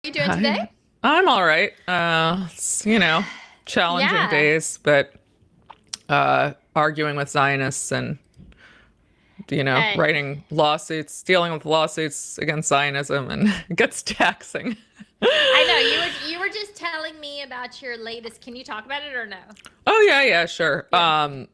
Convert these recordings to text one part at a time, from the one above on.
you doing today? I'm all right. Challenging Yeah. days, but arguing with Zionists and, Uh, writing lawsuits, dealing with lawsuits against Zionism, and it gets taxing. I know you were just telling me about your latest. Can you talk about it or no? Oh yeah, yeah, sure. Yeah.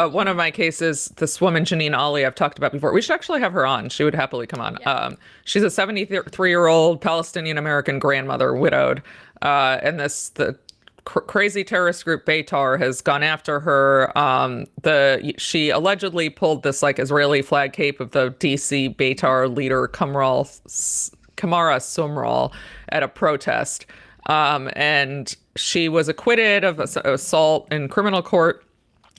One of my cases, this woman Janine Ali, I've talked about before. We should actually have her on. She would happily come on. Yeah. She's a 73-year-old Palestinian American grandmother, widowed, and the crazy terrorist group Beitar has gone after her. The She allegedly pulled this like Israeli flag cape of the DC Beitar leader Kamara Sumral at a protest. And she was acquitted of assault in criminal court.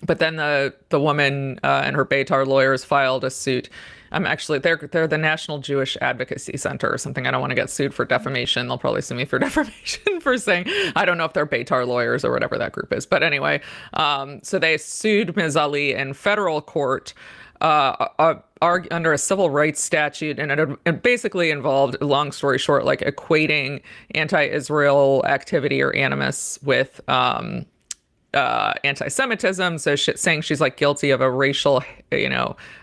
But then the woman and her Beitar lawyers filed a suit. They're the National Jewish Advocacy Center or something. I don't want to get sued for defamation. They'll probably sue me for defamation for saying I don't know if they're Beitar lawyers or whatever that group is. But anyway, so they sued Ms. Ali in federal court under a civil rights statute, and it basically involved, long story short, like equating anti-Israel activity or animus with anti-Semitism. So saying she's like guilty of a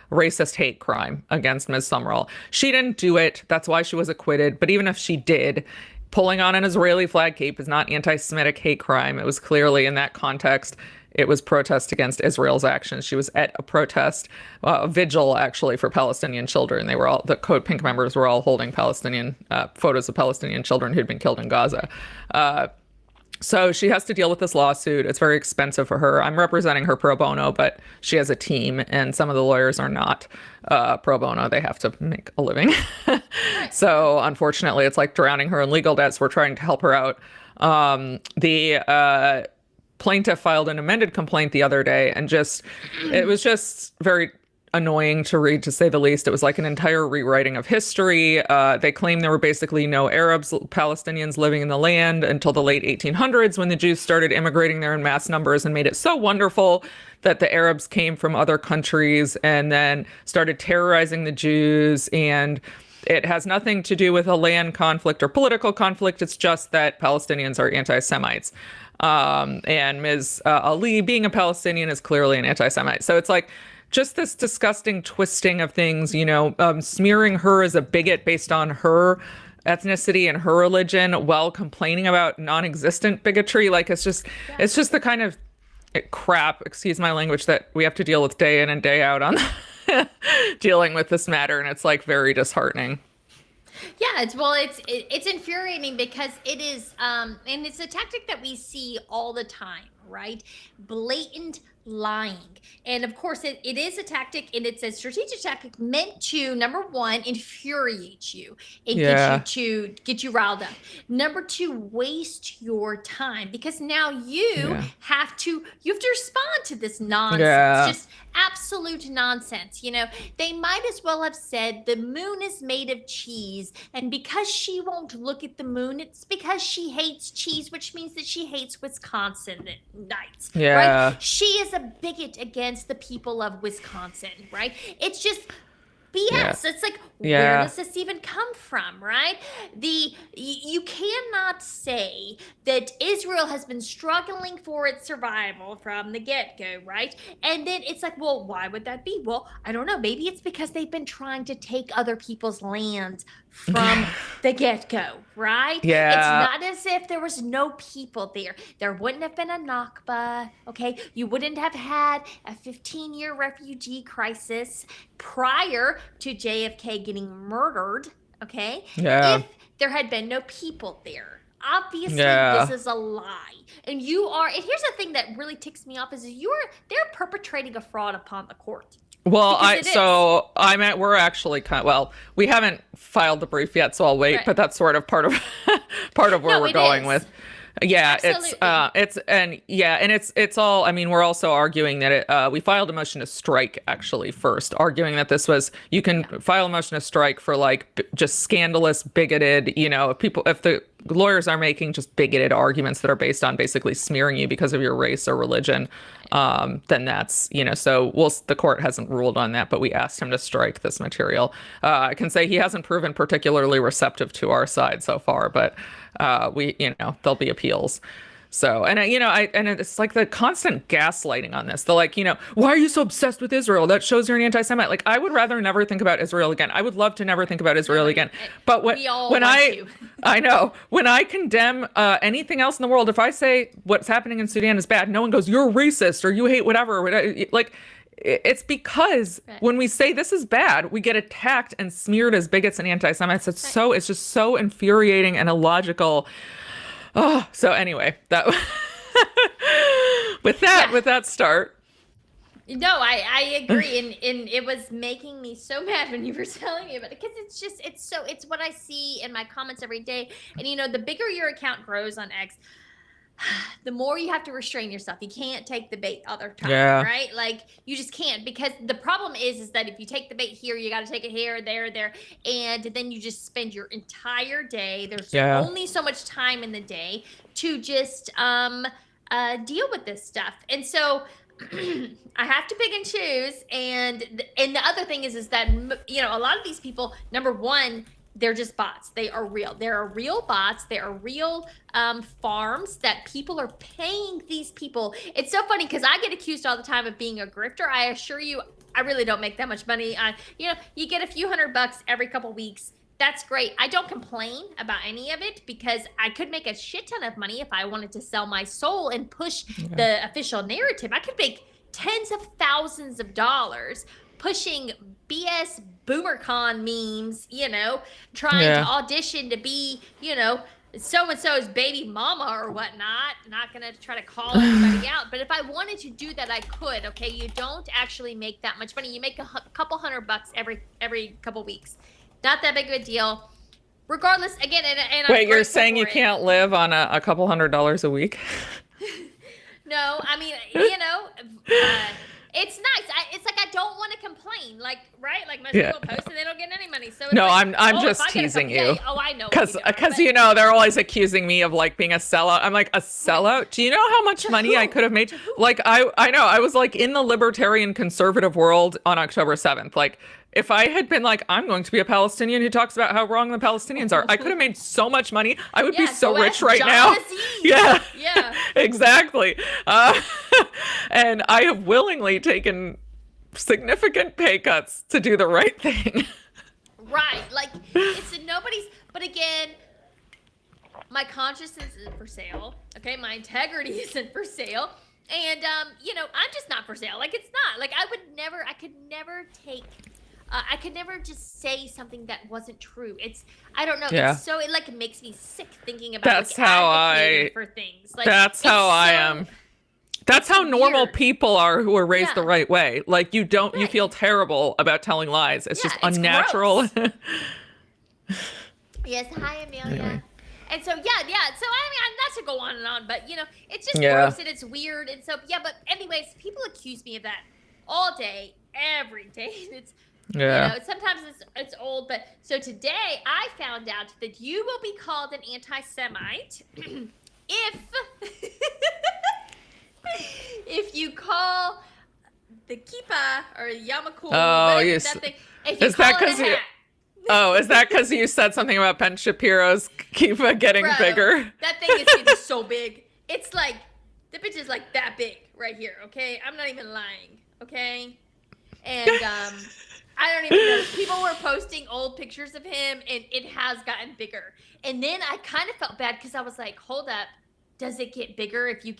racist hate crime against Ms. Sumrall. She didn't do it. That's why she was acquitted. But even if she did, pulling on an Israeli flag cape is not anti-Semitic hate crime. It was clearly in that context. It was protest against Israel's actions. She was at a protest, a vigil actually for Palestinian children. The Code Pink members were all holding Palestinian photos of Palestinian children who'd been killed in Gaza. So she has to deal with this lawsuit. It's very expensive for her. I'm representing her pro bono, but she has a team, and some of the lawyers are not pro bono. They have to make a living. So unfortunately, it's like drowning her in legal debts. We're trying to help her out. The plaintiff filed an amended complaint the other day, and it was just very annoying to read, to say the least. It was like an entire rewriting of history. They claim there were basically no Arabs, Palestinians living in the land until the late 1800s, when the Jews started immigrating there in mass numbers and made it so wonderful that the Arabs came from other countries and then started terrorizing the Jews. And it has nothing to do with a land conflict or political conflict. It's just that Palestinians are anti-Semites. And Ms. Ali, being a Palestinian, is clearly an anti-Semite. So it's like just this disgusting twisting of things, smearing her as a bigot based on her ethnicity and her religion while complaining about non-existent bigotry. Like it's just the kind of crap, excuse my language, that we have to deal with day in and day out on dealing with this matter. And it's like very disheartening. Yeah, it's infuriating because it is and it's a tactic that we see all the time, right? Blatant lying. And of course it is a tactic, and it's a strategic tactic meant to, number one, infuriate you and Yeah. get you riled up. Number two, waste your time, because now you Yeah. you have to respond to this nonsense. Yeah. Just absolute nonsense. They might as well have said the moon is made of cheese, and because she won't look at the moon, it's because she hates cheese, which means that she hates Wisconsinites, Yeah. right? She is a bigot against the people of Wisconsin, right? It's just Yeah. BS. It's like, where Yeah. does this even come from, right? You cannot say that Israel has been struggling for its survival from the get-go, right? And then it's like, well, why would that be? Well, I don't know. Maybe it's because they've been trying to take other people's lands from the get-go, right? It's Yeah. not as if there was no people there. There wouldn't have been a Nakba, okay? You wouldn't have had a 15-year refugee crisis prior to JFK getting murdered, okay? Yeah. If there had been no people there. Obviously, Yeah. this is a lie. And here's the thing that really ticks me off is they're perpetrating a fraud upon the court. Well, Because it is. we're actually we haven't filed the brief yet, so I'll wait, Right. but that's sort of part of part of where No, we're it going is. with. Yeah, Absolutely. it's all, I mean, we're also arguing that we filed a motion to strike actually first, arguing that you can Yeah. file a motion to strike for like just scandalous, bigoted, if the lawyers are making just bigoted arguments that are based on basically smearing you because of your race or religion, then that's, so the court hasn't ruled on that, but we asked him to strike this material. I can say he hasn't proven particularly receptive to our side so far, but there'll be appeals. So, and it's like the constant gaslighting on this. They're like, why are you so obsessed with Israel? That shows you're an anti-Semite. Like, I would rather never think about Israel again. I would love to never think about Israel again. But I know when I condemn anything else in the world, if I say what's happening in Sudan is bad, no one goes, you're racist or you hate whatever. Like, it's because when we say this is bad, we get attacked and smeared as bigots and anti-Semites. It's just so infuriating and illogical. Oh, so anyway, that with that start. No, I agree, and it was making me so mad when you were telling me about it, because it's what I see in my comments every day. And the bigger your account grows on X, the more you have to restrain yourself. You can't take the bait other time, right? Like, you just can't, because the problem is that if you take the bait here, you got to take it here, there, and then you just spend your entire day. There's only so much time in the day to just deal with this stuff, and so I have to pick and choose. And the other thing is that a lot of these people, number one, they're just bots. They are real. There are real bots. There are real farms that people are paying these people. It's so funny because I get accused all the time of being a grifter. I assure you, I really don't make that much money. You get a few $100 every couple weeks. That's great. I don't complain about any of it because I could make a shit ton of money if I wanted to sell my soul and push the official narrative. I could make tens of thousands of dollars pushing BS BoomerCon memes, trying to audition to be, so-and-so's baby mama or whatnot. Not going to try to call anybody out. But if I wanted to do that, I could, okay? You don't actually make that much money. You make a couple $100 every couple weeks. Not that big of a deal. Regardless, again, and wait, you're saying you can't live on a couple $100 a week? No, I mean, it's nice. It's like I don't want to complain, like, right? Like, most people post and they don't get any money. So it's I'm just teasing you. I know. Because they're always accusing me of like being a sellout. I'm like, a sellout? Do you know how much money I could have made? Like, I know. I was like in the libertarian conservative world on October 7th. Like, if I had been like, I'm going to be a Palestinian who talks about how wrong the Palestinians are, I could have made so much money. I would be so rich right now. Yeah, exactly. And I have willingly taken significant pay cuts to do the right thing. Right. Like, it's nobody's, but again, my consciousness isn't for sale. Okay. My integrity isn't for sale. And, I'm just not for sale. Like, it's not. Like, I could never just say something that wasn't true. I don't know. It's so, it makes me sick thinking about advocating for things. Like, that's how I am. That's how normal people are who are raised the right way. Like, you feel terrible about telling lies. It's just unnatural. Yes. Hi, Amelia. Anyway. And so, So, I mean, not to go on and on, but, it's just gross and it's weird. And so, but anyways, people accuse me of that all day, every day. It's, sometimes it's old, but so today I found out that you will be called an anti-Semite if you call the kippah or yarmulke, that thing. Is that because you said something about Ben Shapiro's kippah getting bigger? That thing is so big. It's like, the bitch is like that big right here, okay? I'm not even lying, okay? And I don't even know. People were posting old pictures of him, and it has gotten bigger. And then I kind of felt bad because I was like, hold up. Does it get bigger if you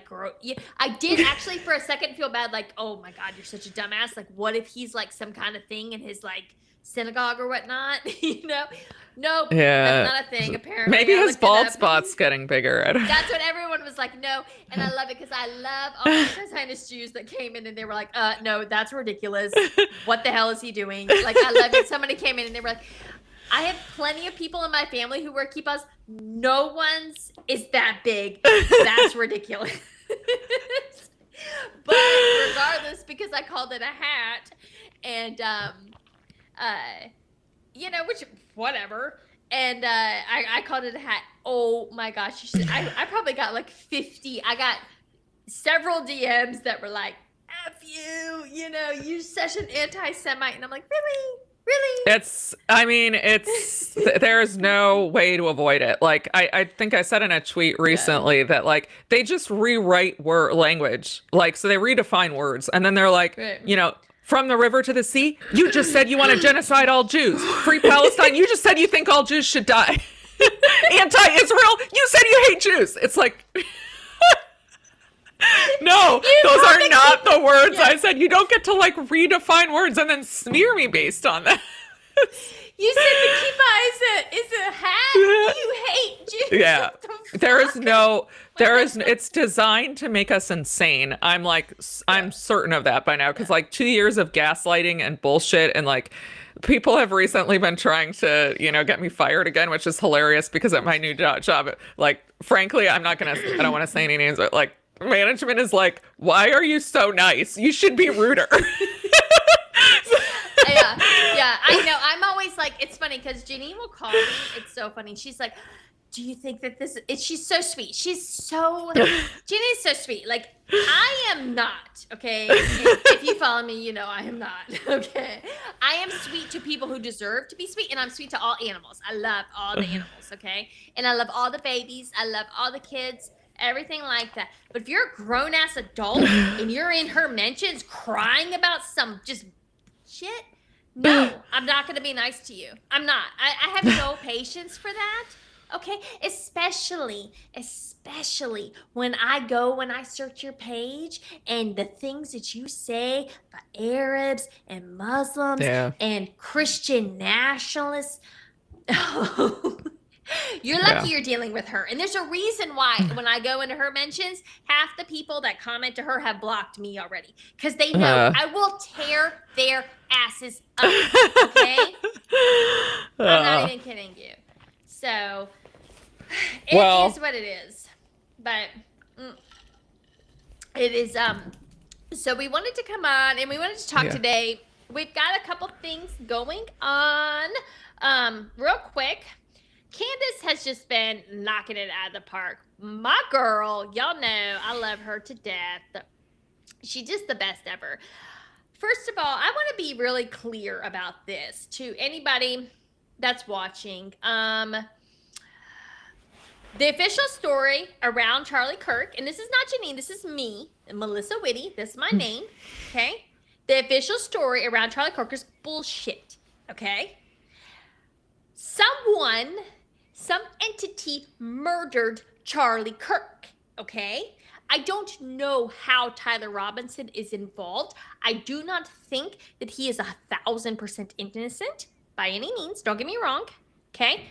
grow? Yeah, I did actually for a second feel bad, like, oh my God, you're such a dumbass. Like, what if he's like some kind of thing in his like synagogue or whatnot? Nope. Yeah. That's not a thing, apparently. Maybe his bald spot's getting bigger. That's what everyone was like, no. And I love it because I love all the Zionist Jews that came in and they were like, no, that's ridiculous. What the hell is he doing? Like, I love it. Somebody came in and they were like, I have plenty of people in my family who wear kippahs. No one's is that big. That's ridiculous. But regardless, because I called it a hat, and which whatever. and I called it a hat. Oh my gosh, I probably got like 50. I got several DMs that were like, "F you, you're such an anti-Semite," and I'm like, really, really? There's no way to avoid it. Like, I think I said in a tweet recently that, like, they just rewrite word language. Like, so they redefine words, and then they're like, Right. from the river to the sea, you just said you want to genocide all Jews. Free Palestine, you just said you think all Jews should die. Anti-Israel, you said you hate Jews. It's like, no, those are not the words I said. You don't get to, like, redefine words and then smear me based on that. You said the kippah is a hat. You hate Jews. Yeah. What the fuck? It's designed to make us insane. I'm certain of that by now, because like 2 years of gaslighting and bullshit, and like people have recently been trying to, get me fired again, which is hilarious because at my new job, like, frankly, I don't want to say any names, but like, management is like, why are you so nice? You should be ruder. Yeah, I know. I'm always like, it's funny because Janine will call me. It's so funny. She's like, do you think that she's so sweet. Janine is so sweet. Like, I am not, okay? If you follow me, you know I am not, okay? I am sweet to people who deserve to be sweet, and I'm sweet to all animals. I love all the animals, okay? And I love all the babies. I love all the kids. Everything like that. But if you're a grown-ass adult and you're in her mentions crying about some just shit, no, I'm not going to be nice to you. I'm not. I have no patience for that. Okay? Especially when I search your page and the things that you say about Arabs and Muslims and Christian nationalists. You're lucky you're dealing with her. And there's a reason why when I go into her mentions, half the people that comment to her have blocked me already. Because they know I will tear their asses up. Okay? I'm not even kidding you. So, it is what it is. But it is, so we wanted to come on and we wanted to talk today. We've got a couple things going on. Real quick. Candace has just been knocking it out of the park. My girl, y'all know I love her to death. She's just the best ever. First of all, I want to be really clear about this to anybody that's watching. The official story around Charlie Kirk, and this is not Janine, this is me, Melissa Whitty, this is my name, okay? The official story around Charlie Kirk is bullshit, okay? Some entity murdered Charlie Kirk, okay? I don't know how Tyler Robinson is involved. I do not think that he is 1,000% innocent by any means. Don't get me wrong, okay?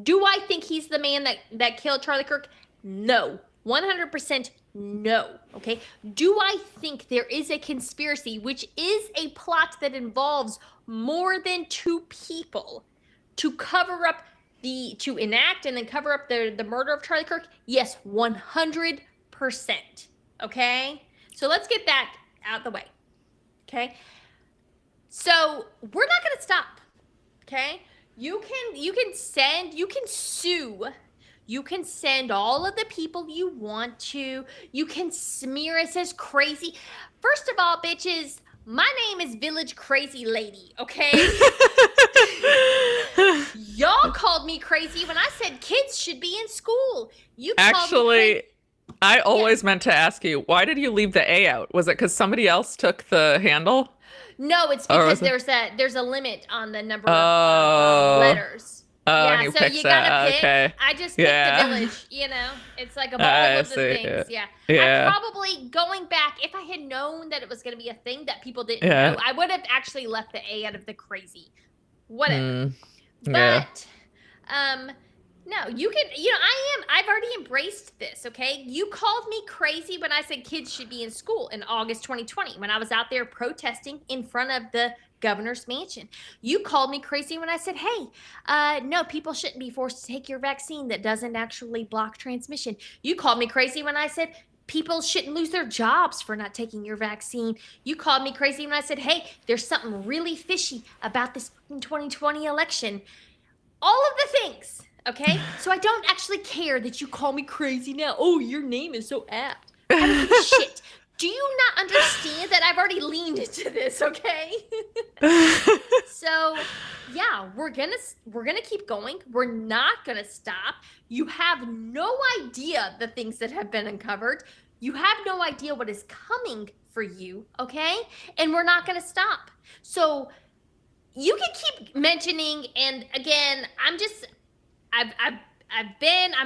Do I think he's the man that killed Charlie Kirk? No. 100% no, okay? Do I think there is a conspiracy, which is a plot that involves more than two people to cover up to enact and then cover up the murder of Charlie Kirk? Yes, 100%. Okay? So let's get that out the way. Okay? So we're not going to stop. Okay? You can sue. You can send all of the people you want to. You can smear us as crazy. First of all, bitches, my name is Village Crazy Lady, okay? Y'all called me crazy when I said kids should be in school. You actually, I always meant to ask you, why did you leave the A out? Was it because somebody else took the handle? No, it's because there's a limit on the number of letters. And you so picked you gotta pick. Okay. I just picked the Village, It's like a ball of the things. Yeah. I probably, going back, if I had known that it was going to be a thing that people didn't know, I would have actually left the A out of the crazy. Whatever. But, no, you can, I've already embraced this, okay? You called me crazy when I said kids should be in school in August 2020, when I was out there protesting in front of the governor's mansion. You called me crazy when I said, hey, no, people shouldn't be forced to take your vaccine that doesn't actually block transmission. You called me crazy when I said people shouldn't lose their jobs for not taking your vaccine. You called me crazy when I said, hey, there's something really fishy about this 2020 election. all of the things. Okay, so I don't actually care that you call me crazy now. Oh, your name is so apt. I don't give a shit. Do you not understand that I've already leaned into this? Okay. So yeah, we're gonna keep going. We're not gonna stop. You have no idea the things that have been uncovered. You have no idea what is coming for you. Okay, and we're not gonna stop. So you can keep mentioning, and again, I'm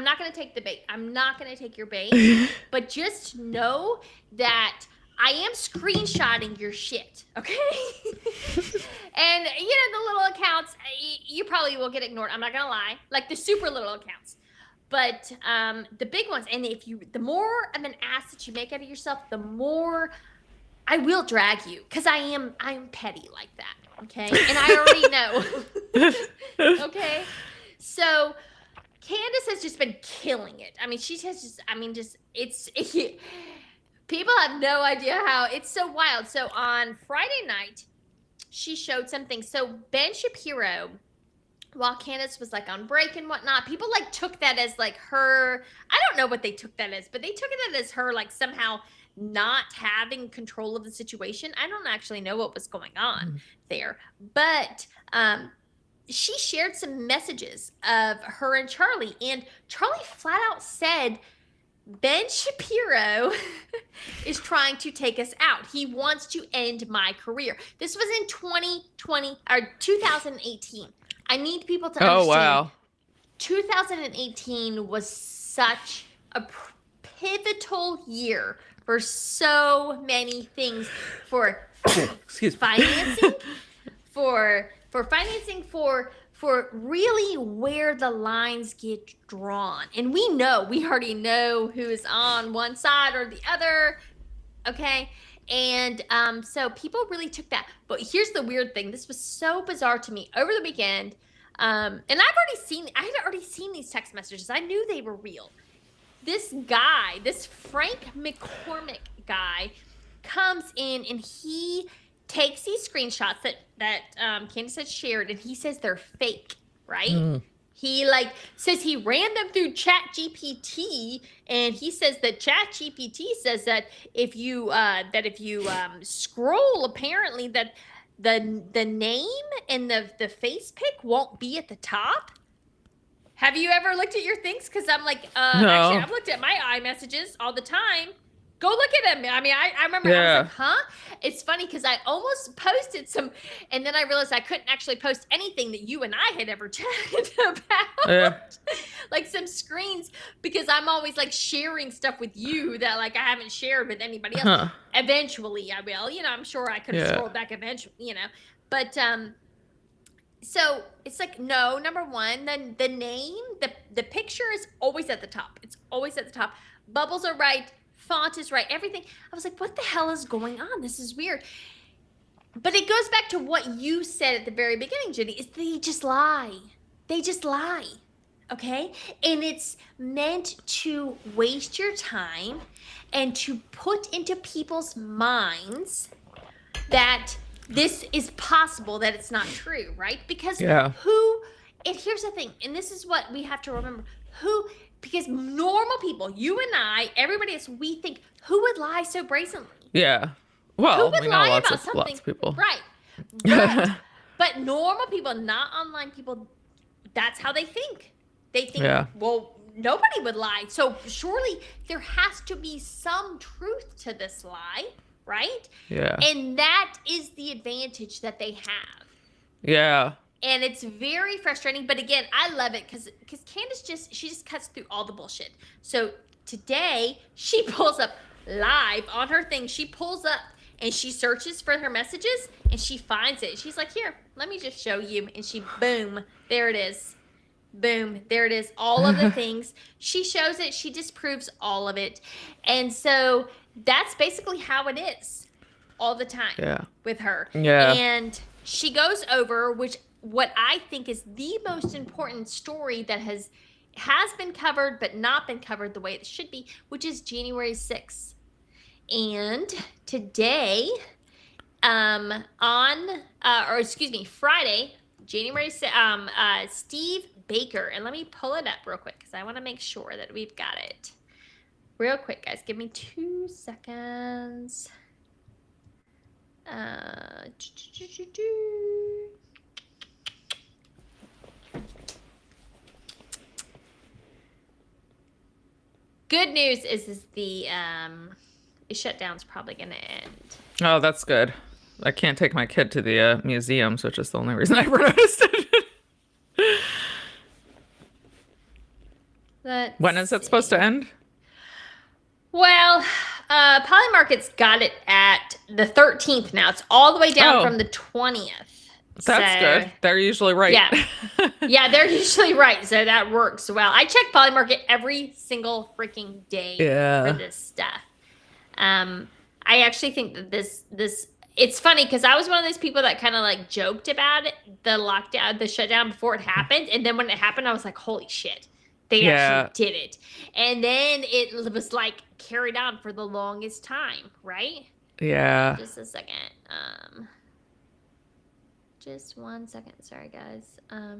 not going to take the bait. I'm not going to take your bait, but just know that I am screenshotting your shit, okay? And the little accounts, you probably will get ignored. I'm not going to lie. Like the super little accounts. But the big ones, and the more of an ass that you make out of yourself, the more I will drag you, because I'm petty like that, okay? And I already know. Okay? So Candace has just been killing it. I mean, people have no idea how, it's so wild. So on Friday night, she showed something. So Ben Shapiro, while Candace was like on break and whatnot, people like took that as like her, I don't know what they took that as, but they took it as her like somehow not having control of the situation. I don't actually know what was going on there, but she shared some messages of her and Charlie, and Charlie flat out said, Ben Shapiro is trying to take us out. He wants to end my career. This was in 2020 or 2018. I need people to understand. Oh, wow. 2018 was such a pivotal year for so many things, for Excuse me. financing, for financing, for really where the lines get drawn. And we already know who is on one side or the other. Okay. And so people really took that. But here's the weird thing. This was so bizarre to me over the weekend. And I had already seen these text messages. I knew they were real. This guy, this Frank McCormick guy, comes in and he takes these screenshots that Candace had shared, and he says they're fake, right? He says he ran them through ChatGPT, and he says that ChatGPT says that if you scroll, apparently that the name and the face pic won't be at the top. Have you ever looked at your things? Because I'm like, No. Actually, I've looked at my iMessages all the time. Go look at them. I mean, I remember I was like, huh? It's funny because I almost posted some, and then I realized I couldn't actually post anything that you and I had ever chatted about. Yeah. Like some screens, because I'm always like sharing stuff with you that like I haven't shared with anybody else. Huh. Eventually I will. I'm sure I could have scrolled back eventually, But so it's like, no, number one, then the name, the picture is always at the top. It's always at the top. Bubbles are right. Font is right. Everything. I was like, what the hell is going on? This is weird. But it goes back to what you said at the very beginning, Jenny, is they just lie. They just lie. Okay? And it's meant to waste your time and to put into people's minds that this is possible, that it's not true, right? Because and here's the thing, and this is what we have to remember, because normal people, you and I, everybody else, we think, who would lie so brazenly? Yeah. Well, Who would we know lie lots about something? of people. Right. But normal people, not online people, that's how they think. They think, well, nobody would lie. So surely there has to be some truth to this lie, right? Yeah. And that is the advantage that they have. Yeah. And it's very frustrating. But again, I love it because Candace just cuts through all the bullshit. So today she pulls up live on her thing. She pulls up and she searches for her messages and she finds it. She's like, here, let me just show you. And she, boom, there it is. Boom, there it is. All of the things. She shows it. She disproves all of it. And so that's basically how it is all the time with her. Yeah. And she goes over, what I think is the most important story that has been covered but not been covered the way it should be, which is January 6th. And today, Friday, Steve Baker. And let me pull it up real quick because I want to make sure that we've got it. Real quick, guys. Give me 2 seconds. Good news is the shutdown's probably going to end. Oh, that's good. I can't take my kid to the museums, which is the only reason I ever noticed it. When is it supposed to end? Well, Polymarket's got it at the 13th now. It's all the way down from the 20th. That's good. They're usually right. Yeah. Yeah, they're usually right. So that works well. I check Polymarket every single freaking day for this stuff. I actually think that this it's funny because I was one of those people that kind of like joked about it, the lockdown, the shutdown before it happened. And then when it happened, I was like, holy shit, they actually did it. And then it was like carried on for the longest time, right? Yeah. Just a second. Just 1 second. Sorry, guys. Sorry.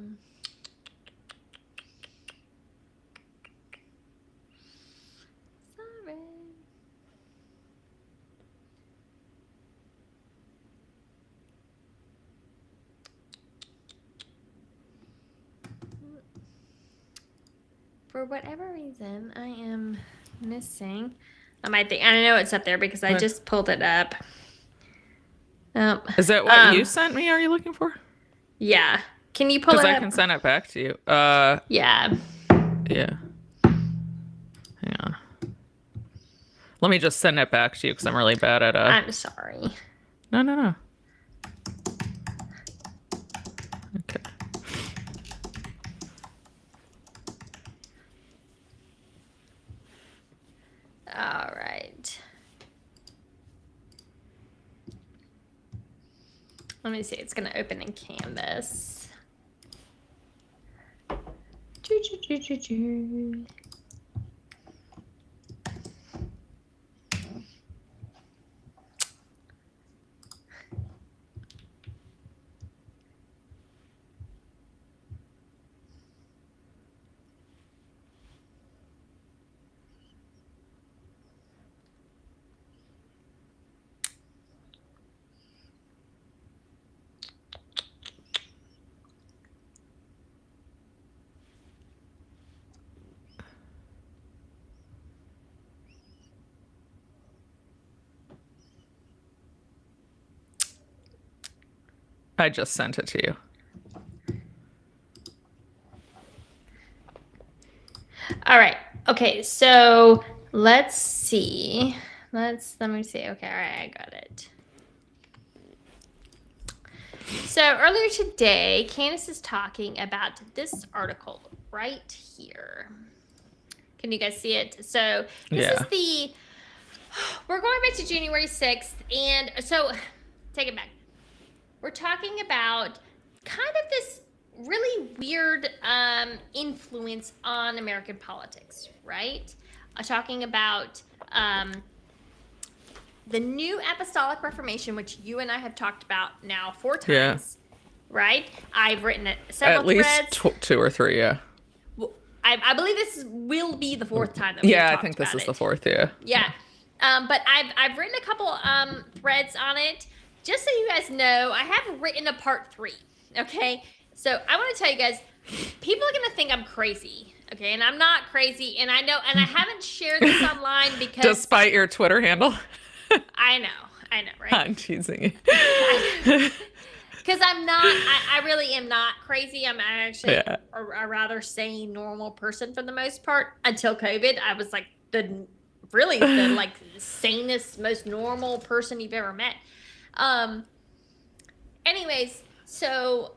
For whatever reason, I am missing. I know it's up there because I just pulled it up. Is that what you sent me? Are you looking for? Yeah. Can you pull it up? Because I can send it back to you. Yeah. Yeah. Hang on. Let me just send it back to you because I'm really bad at I'm sorry. No. Okay. All right. Let me see. It's going to open in Canvas. I just sent it to you. All right. Okay. So let's see. Let me see. Okay. All right. I got it. So earlier today, Candace is talking about this article right here. Can you guys see it? So this is we're going back to January 6th. And so take it back. We're talking about kind of this really weird influence on American politics, right? Talking about the New Apostolic Reformation, which you and I have talked about now 4 times, right? I've written it several threads. At least 2 or 3, yeah. Well, I believe this will be the 4th time that we've talked about it. I think this is the 4th, yeah. Yeah. But I've written a couple threads on it. Just so you guys know, I have written a part 3, okay? So I want to tell you guys, people are going to think I'm crazy, okay? And I'm not crazy, and I know, and I haven't shared this online because... Despite your Twitter handle? I know, right? I'm teasing you. Because I'm not, I really am not crazy. I'm actually a rather sane, normal person for the most part. Until COVID, I was like the like sanest, most normal person you've ever met. Anyways, so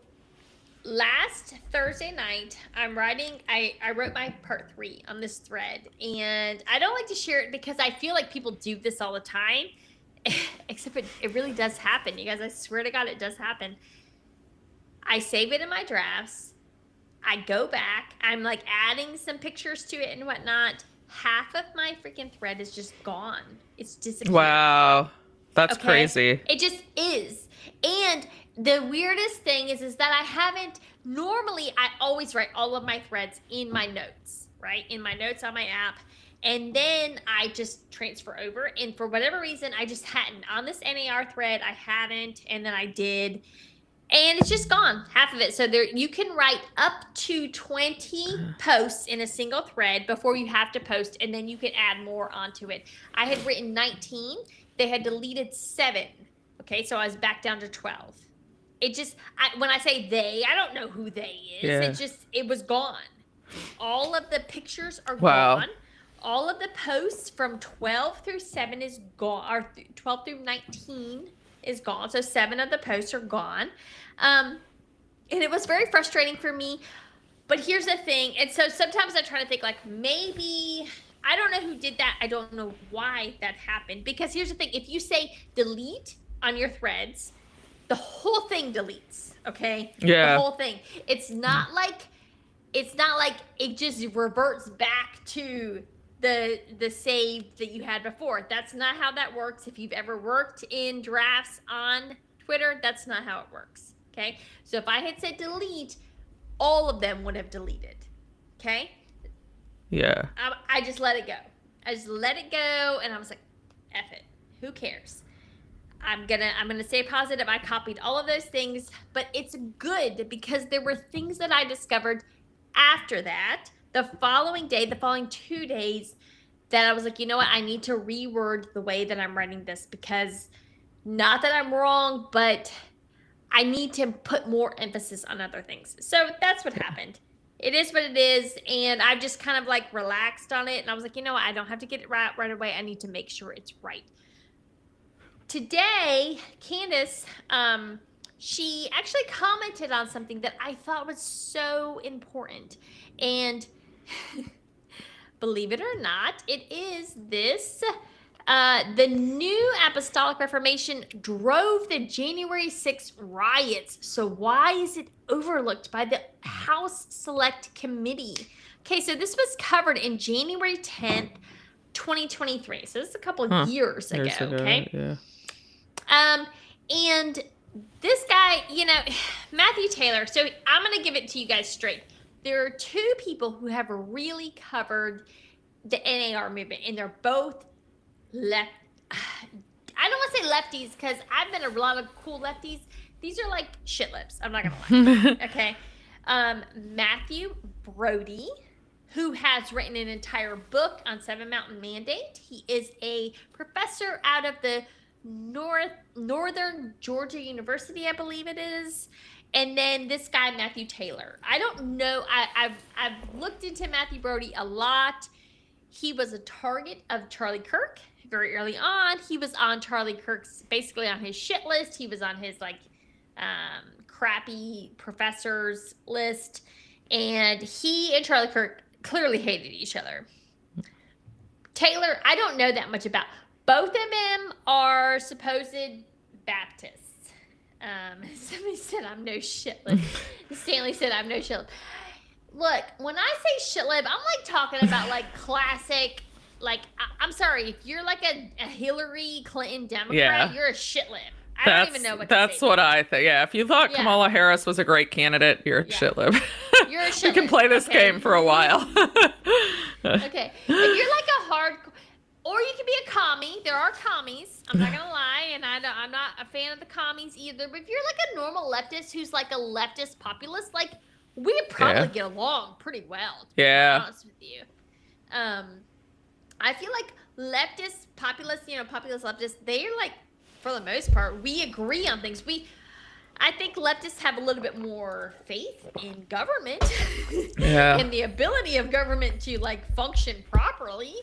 last Thursday night, I wrote my part 3 on this thread, and I don't like to share it because I feel like people do this all the time, except it really does happen. You guys, I swear to God, it does happen. I save it in my drafts. I go back. I'm like adding some pictures to it and whatnot. Half of my freaking thread is just gone. It's disappeared. Wow. That's crazy. It just is. And the weirdest thing is that I haven't normally I always write all of my threads in my notes, right? In my notes on my app. And then I just transfer over. And for whatever reason, I just hadn't. On this NAR thread, I hadn't, and then I did. And it's just gone, half of it. So there you can write up to 20 posts in a single thread before you have to post, and then you can add more onto it. I had written 19. They had deleted 7. Okay, so I was back down to 12. It just, when I say they, I don't know who they is. Yeah. It was gone. All of the pictures are Wow. gone. All of the posts from 12 through 7 is gone, or 12 through 19 is gone. So 7 of the posts are gone. And it was very frustrating for me. But here's the thing. And so sometimes I try to think like maybe, I don't know who did that. I don't know why that happened. Because here's the thing. If you say delete on your threads, the whole thing deletes. Okay? Yeah. The whole thing. It's not like it just reverts back to the save that you had before. That's not how that works. If you've ever worked in drafts on Twitter, that's not how it works. Okay? So if I had said delete, all of them would have deleted. Okay? Yeah. I just let it go. I just let it go, and I was like, F it. Who cares? I'm gonna stay positive. I copied all of those things, but it's good because there were things that I discovered after that, the following day, the following 2 days, that I was like, you know what? I need to reword the way that I'm writing this, because not that I'm wrong, but I need to put more emphasis on other things. So that's what happened. It is what it is. And I've just kind of like relaxed on it. And I was like, you know what? I don't have to get it right away. I need to make sure it's right. Today, Candace, she actually commented on something that I thought was so important. And believe it or not, it is this. The new Apostolic Reformation drove the January 6th riots. So why is it overlooked by the House Select Committee? Okay, so this was covered in January 10th, 2023. So this is a couple of years ago, okay? Yeah. And this guy, you know, Matthew Taylor. So I'm going to give it to you guys straight. There are 2 people who have really covered the NAR movement, and they're both left. I don't want to say lefties because I've been a lot of cool lefties. These are like shit lips. I'm not going to lie. Okay. Matthew Brody, who has written an entire book on Seven Mountain Mandate. He is a professor out of the Northern Georgia University, I believe it is. And then this guy, Matthew Taylor. I don't know. I've looked into Matthew Brody a lot. He was a target of Charlie Kirk very early on. He was on Charlie Kirk's, basically on his shit list. He was on his like crappy professors list. And he and Charlie Kirk clearly hated each other. Taylor, I don't know that much about. Both of them are supposed Baptists. Somebody said I'm no shitlib. Stanley said I'm no shitlib. Look, when I say shitlib, I'm like talking about like classic, like, I'm sorry, if you're like a Hillary Clinton Democrat, you're a shitlib. I don't even know what to say. That's what I think. Yeah, if you thought Kamala Harris was a great candidate, you're a shitlib. You're a shitlib. We can play this game for a while. Okay. If you're like a hardcore, or you can be a commie. There are commies. I'm not gonna lie, and I'm not a fan of the commies either. But if you're like a normal leftist who's like a leftist populist, like we probably get along pretty well. To be honest with you, I feel like leftist populists, populist leftists, they're like, for the most part, we agree on things. I think leftists have a little bit more faith in government and the ability of government to like function properly.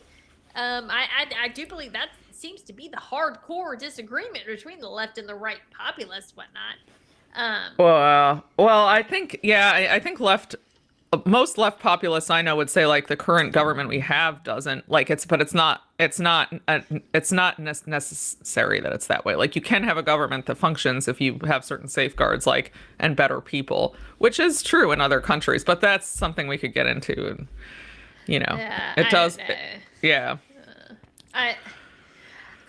I do believe that seems to be the hardcore disagreement between the left and the right populists, whatnot. Well, I think, I think most left populists I know would say like the current government we have doesn't like but it's not necessary that it's that way. Like you can have a government that functions if you have certain safeguards, like, and better people, which is true in other countries, but that's something we could get into, and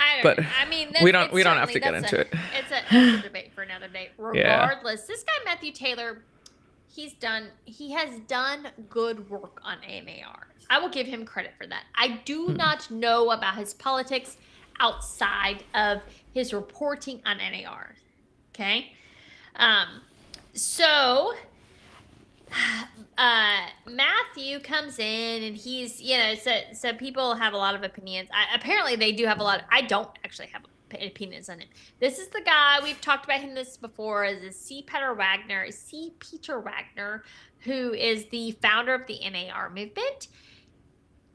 I But don't know. I mean, we don't have to get into it. That's a debate for another day. Regardless, this guy Matthew Taylor, he has done good work on NAR. I will give him credit for that. I do not know about his politics outside of his reporting on NAR. Okay, so Matthew comes in and he's, so people have a lot of opinions. Apparently they do have a lot. I don't actually have opinions on it. This is the guy, we've talked about him this before, is C. Peter Wagner, who is the founder of the NAR movement.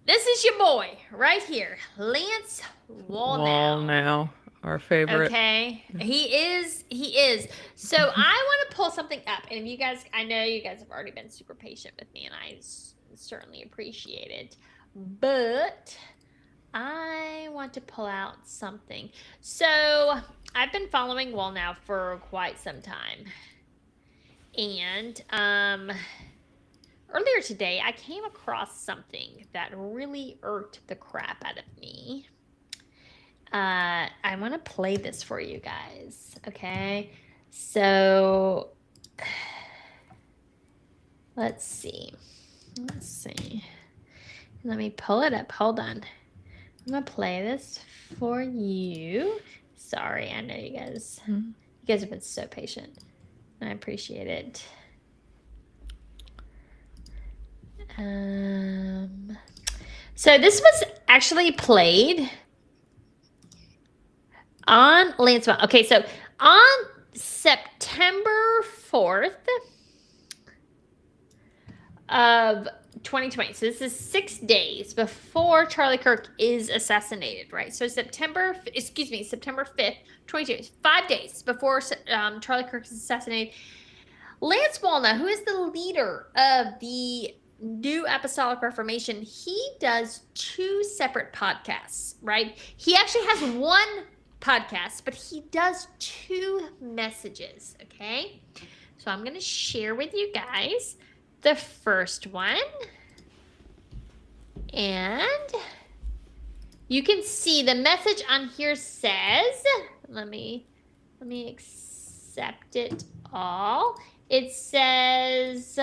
This is your boy right here, Lance Wallnau. Our favorite. Okay, he is. So I want to pull something up, and if you guys, I know you guys have already been super patient with me, and I certainly appreciate it. But I want to pull out something. So I've been following Wallnau for quite some time, and earlier today I came across something that really irked the crap out of me. I want to play this for you guys, okay? So, let's see. Let me pull it up. Hold on. I'm going to play this for you. Sorry, I know you guys have been so patient. I appreciate it. So this was actually played on Lance Wallnau. Okay, so on September 4th of 2020, so this is 6 days before Charlie Kirk is assassinated, right? So September 5th, 22, 5 days before Charlie Kirk is assassinated, Lance Wallnau, who is the leader of the New Apostolic Reformation, he does 2 separate podcasts, right? He actually has one podcast, but he does 2 messages, okay? So I'm going to share with you guys the first one. And you can see the message on here says, let me accept it all. It says,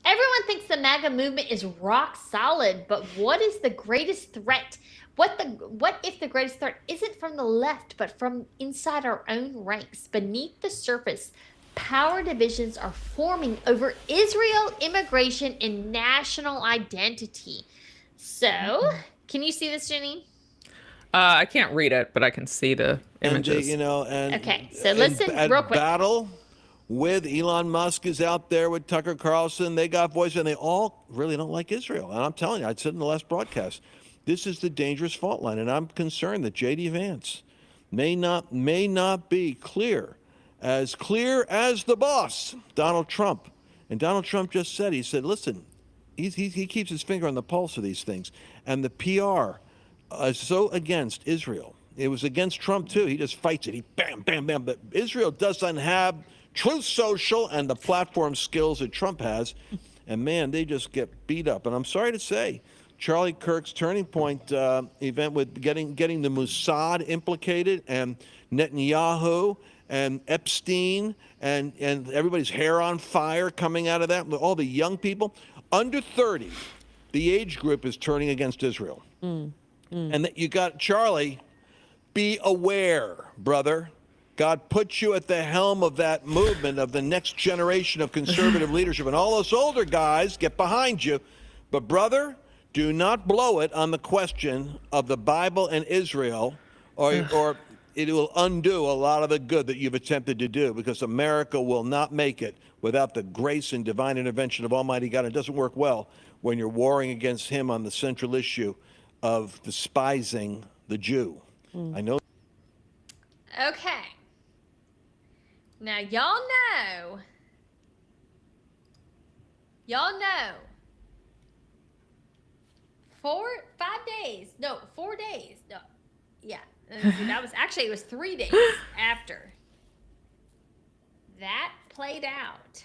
everyone thinks the MAGA movement is rock solid, but what is the greatest threat? What if the greatest threat isn't from the left, but from inside our own ranks? Beneath the surface, power divisions are forming over Israel, immigration, and national identity. So, can you see this, Jenny? I can't read it, but I can see the images. Okay, so listen real quick. Battle with Elon Musk is out there with Tucker Carlson. They got voice, and they all really don't like Israel. And I'm telling you, I said in the last broadcast, this is the dangerous fault line, and I'm concerned that J.D. Vance may not be clear as the boss, Donald Trump. And Donald Trump just said, he said, listen, he keeps his finger on the pulse of these things. And the PR is so against Israel. It was against Trump, too. He just fights it. He bam, bam, bam. But Israel doesn't have Truth Social and the platform skills that Trump has. And, man, they just get beat up. And I'm sorry to say, Charlie Kirk's Turning Point event with getting the Mossad implicated, and Netanyahu and Epstein and everybody's hair on fire coming out of that, all the young people under 30, the age group is turning against Israel. And that you got Charlie, be aware, brother. God put you at the helm of that movement of the next generation of conservative leadership, and all those older guys get behind you. But brother, do not blow it on the question of the Bible and Israel, or it will undo a lot of the good that you've attempted to do, because America will not make it without the grace and divine intervention of Almighty God. It doesn't work well when you're warring against him on the central issue of despising the Jew. I know. Okay. Now, y'all know. 4 days. No, yeah. It was 3 days after that played out.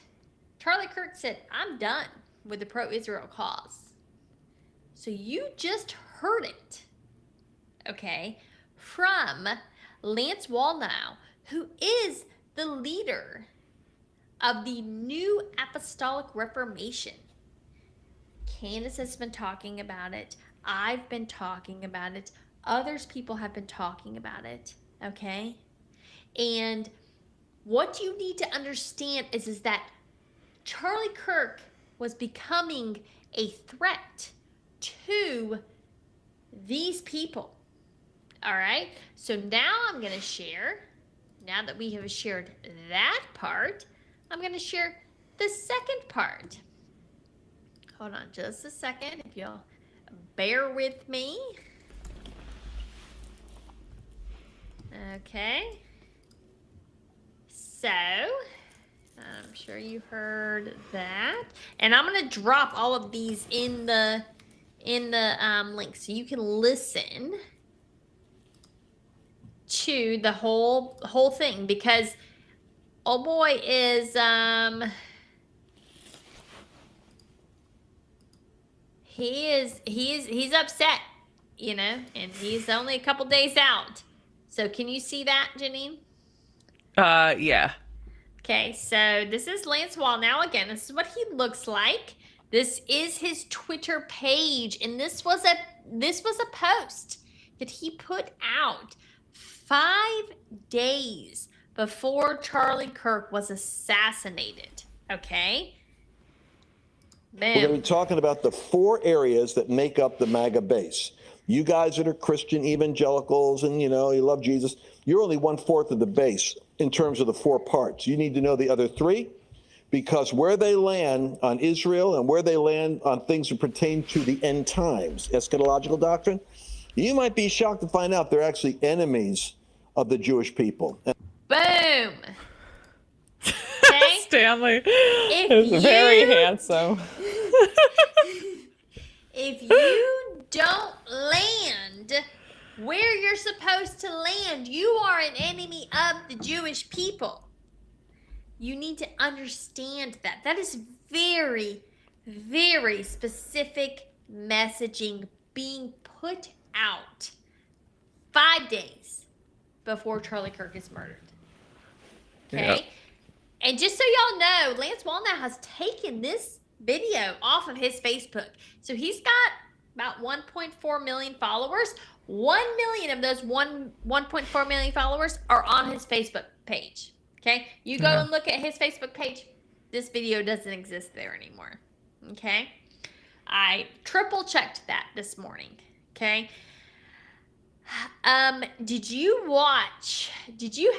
Charlie Kirk said, I'm done with the pro-Israel cause. So you just heard it. Okay. from Lance Wallnau, who is the leader of the New Apostolic Reformation. Candace has been talking about it. I've been talking about it. Others people have been talking about it. Okay? And what you need to understand is that Charlie Kirk was becoming a threat to these people. All right? So now I'm going to share, now that we have shared that part, I'm going to share the second part. Hold on just a second, if you'll bear with me. Okay. So, I'm sure you heard that. And I'm going to drop all of these in the link so you can listen to the whole thing, because oh boy is he's upset, you know, and he's only a couple days out. So can you see that, Janine? Yeah. Okay, so this is Lance Wallnau again. This is what he looks like. This is his Twitter page, and this was a post that he put out 5 days before Charlie Kirk was assassinated. Okay? We're going to be Boom. talking about the 4 areas that make up the MAGA base. You guys that are Christian evangelicals and, you know, you love Jesus, you're only 1/4 of the base in terms of the 4 parts. You need to know the other 3, because where they land on Israel and where they land on things that pertain to the end times, eschatological doctrine, you might be shocked to find out they're actually enemies of the Jewish people. Boom. Okay? Stanley If is very you- handsome. If you don't land where you're supposed to land, you are an enemy of the Jewish people. You need to understand that. That is very, very specific messaging being put out 5 days before Charlie Kirk is murdered. Okay? Yep. And just so y'all know, Lance Wallnau has taken this video off of his Facebook. So he's got about 1.4 million followers. 1 million of those 1.4 million followers are on his Facebook page. Okay? You go and look at his Facebook page. This video doesn't exist there anymore. Okay? I triple checked that this morning. Okay? Did you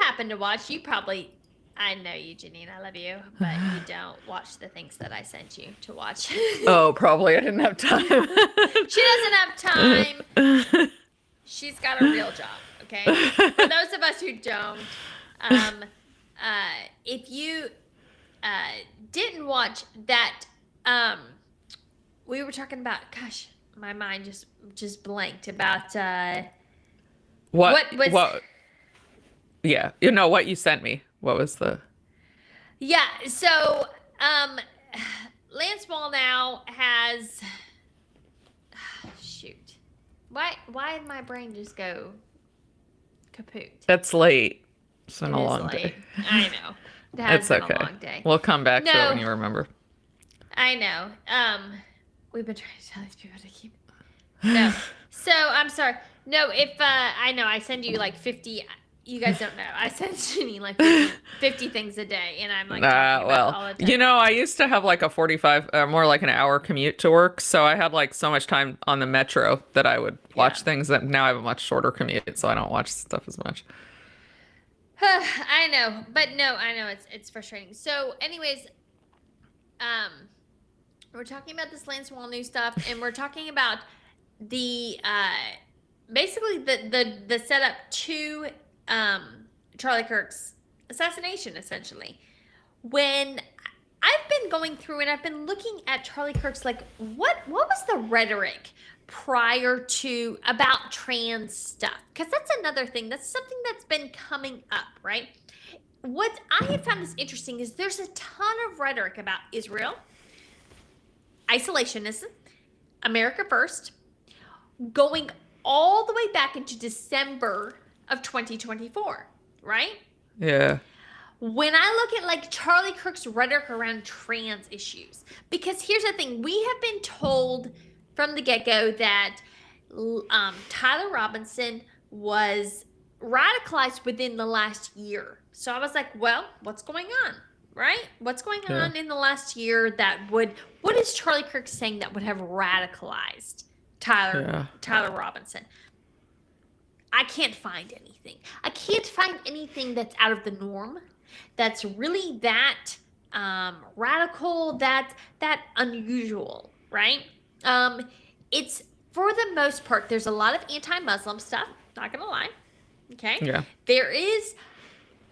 happen to watch? You probably, I know you, Janine, I love you, but you don't watch the things that I sent you to watch. Oh, probably I didn't have time. She doesn't have time. She's got a real job, okay? For those of us who don't, if you didn't watch that, we were talking about, gosh, my mind just blanked about What was- what yeah, you know what you sent me. What was the Yeah, so Lance Wallnau has shoot. Why did my brain just go kaput? It's late. It's been It a is long late. day. I know. It has It's been okay. a long day. We'll come back to it No. when you remember. I know. We've been trying to tell these people to keep. No. So I'm sorry. No, if I know I send you like 50. You guys don't know. I send Janine like 50 things a day, and I'm like talking about all Well, the time. you know, I used to have like a 45, more like an hour commute to work. So I had like so much time on the metro that I would watch Yeah. things that now I have a much shorter commute. So I don't watch stuff as much. I know, but no, I know it's frustrating. So, anyways, we're talking about this Lance Wallnau stuff, and we're talking about the basically the setup to Charlie Kirk's assassination, essentially. When I've been going through and I've been looking at Charlie Kirk's, like, what was the rhetoric prior to about trans stuff? Because that's another thing. That's something that's been coming up, right? What I have found is interesting is there's a ton of rhetoric about Israel, isolationism, America first, going all the way back into December of 2024, right? Yeah. When I look at like Charlie Kirk's rhetoric around trans issues, because here's the thing, we have been told from the get-go that Tyler Robinson was radicalized within the last year. So I was like, well, what's going on, right? What's going on in the last year what is Charlie Kirk saying that would have radicalized Tyler Robinson? I can't find anything. I can't find anything that's out of the norm, that's really that radical, that unusual, right? It's, for the most part, there's a lot of anti-Muslim stuff, not gonna lie. Okay. Yeah. There is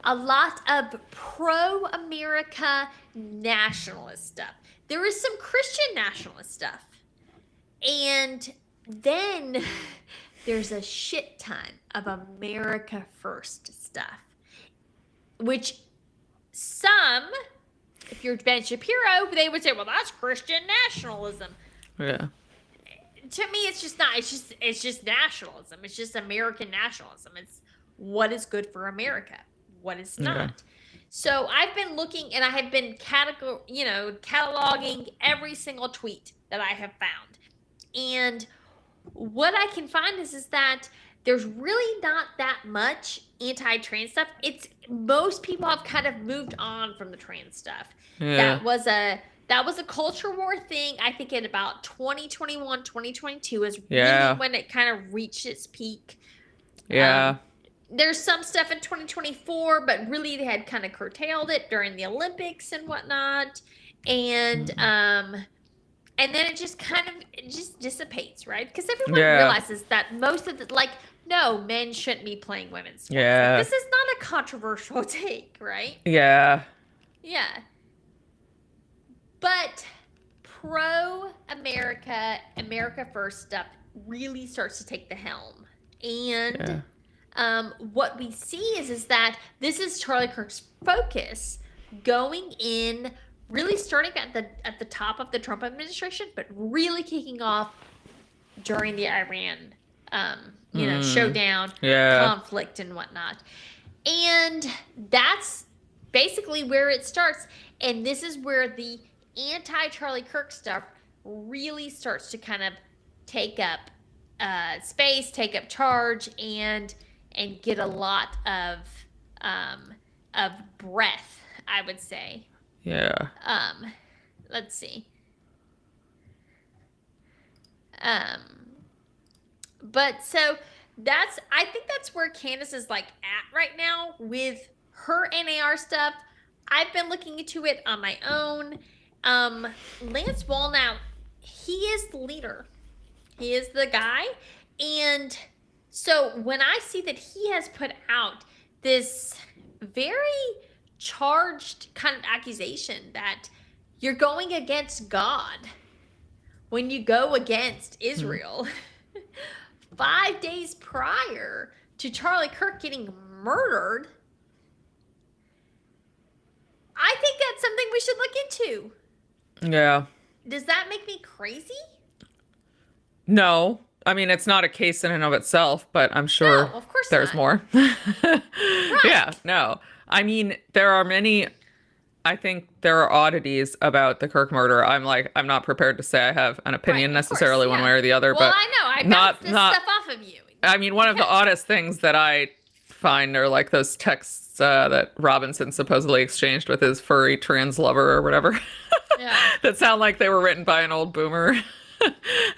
a lot of pro-America nationalist stuff. There is some Christian nationalist stuff. And then there's a shit ton of America First stuff. Which some, if you're Ben Shapiro, they would say, well, that's Christian nationalism. Yeah. To me, it's just not. It's just nationalism. It's just American nationalism. It's what is good for America, what is not. Yeah. So I've been looking, and I have been cataloging every single tweet that I have found. And what I can find is that there's really not that much anti-trans stuff. It's, most people have kind of moved on from the trans stuff. Yeah. That was a culture war thing, I think, in about 2021, 2022 is really Yeah. when it kind of reached its peak. Yeah. There's some stuff in 2024, but really they had kind of curtailed it during the Olympics and whatnot. And and then it just dissipates, right? Because everyone realizes that most of the, like, no, men shouldn't be playing women's sports. Yeah. Like, this is not a controversial take, right? Yeah. Yeah. But pro-America, America First stuff really starts to take the helm. And what we see is that this is Charlie Kirk's focus going in, really starting at the top of the Trump administration, but really kicking off during the Iran showdown, conflict and whatnot. And that's basically where it starts. And this is where the anti-Charlie Kirk stuff really starts to kind of take up space, take up charge, and get a lot of breath, I would say. Yeah. Let's see. But so I think that's where Candace is like at right now with her NAR stuff. I've been looking into it on my own. Lance Wallnau, he is the leader. He is the guy. And so when I see that he has put out this very charged kind of accusation that you're going against God when you go against Israel 5 days prior to Charlie Kirk getting murdered, I think that's something we should look into. Yeah. Does that make me crazy? No. I mean, it's not a case in and of itself, but I'm sure No, of course there's not. more. Right. Yeah, no. I mean, there are many, I think there are oddities about the Kirk murder. I'm not prepared to say I have an opinion Right, of course, necessarily one yeah. way or the other, Well, but I know. I not- bounced this not- stuff off of you. I mean, one of the oddest things that I find are like those texts that Robinson supposedly exchanged with his furry trans lover or whatever. Yeah. That sound like they were written by an old boomer.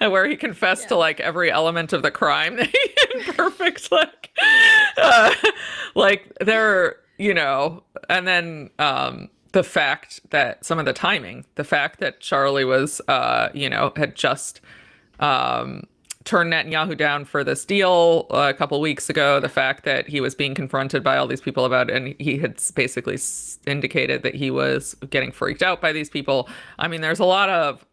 And where he confessed to like every element of the crime that he in perfect like there, and then the fact that some of the timing, the fact that Charlie was had just turned Netanyahu down for this deal a couple weeks ago, the fact that he was being confronted by all these people about it, and he had basically indicated that he was getting freaked out by these people. I mean, there's a lot of